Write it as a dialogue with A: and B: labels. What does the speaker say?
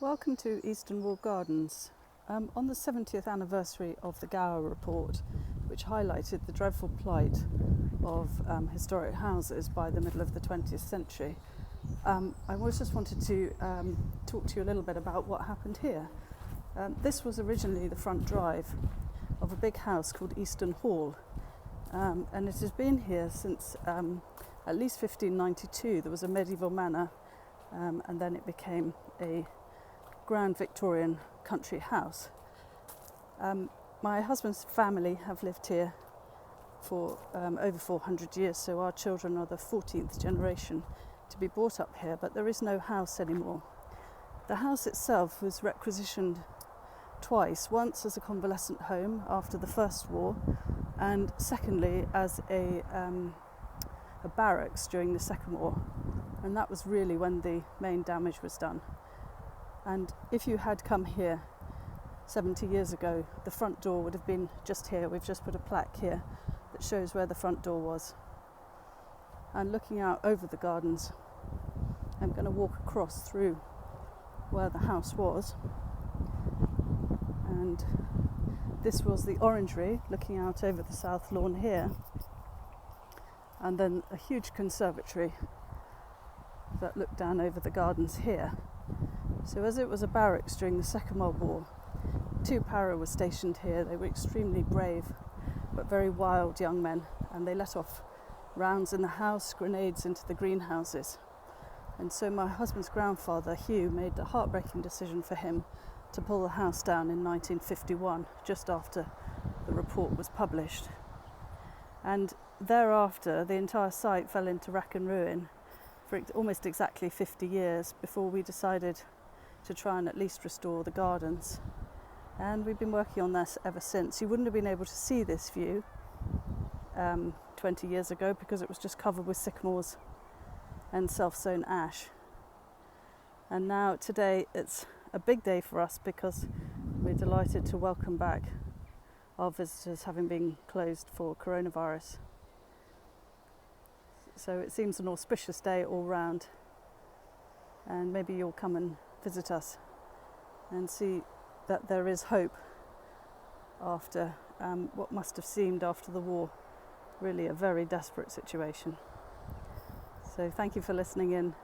A: Welcome to Easton Walled Gardens. On the 70th anniversary of the Gowers report, which highlighted the dreadful plight of historic houses by the middle of the 20th century, I just wanted to talk to you a little bit about what happened here. This was originally the front drive of a big house called Easton Hall, and it has been here since at least 1592. There was a medieval manor, and then it became a grand Victorian country house. My husband's family have lived here for over 400 years, so our children are the 14th generation to be brought up here, but there is no house anymore. The house itself was requisitioned twice, once as a convalescent home after the First War, and secondly as a barracks during the Second War, and that was really when the main damage was done. And if you had come here 70 years ago, the front door would have been just here. We've just put a plaque here that shows where the front door was. And looking out over the gardens, I'm going to walk across through where the house was. And this was the Orangery, looking out over the south lawn here. And then a huge conservatory that looked down over the gardens here. So as it was a barracks during the Second World War, 2 para were stationed here. They were extremely brave but very wild young men, and they let off rounds in the house, grenades into the greenhouses. And so my husband's grandfather, Hugh, made the heartbreaking decision for him to pull the house down in 1951, just after the report was published. And thereafter, the entire site fell into rack and ruin for almost exactly 50 years before we decided to try and at least restore the gardens. And we've been working on this ever since. You wouldn't have been able to see this view 20 years ago because it was just covered with sycamores and self-sown ash. And now today it's a big day for us because we're delighted to welcome back our visitors, having been closed for coronavirus. So it seems an auspicious day all round, and maybe you'll come and visit us and see that there is hope after what must have seemed, after the war, really a very desperate situation. So thank you for listening in.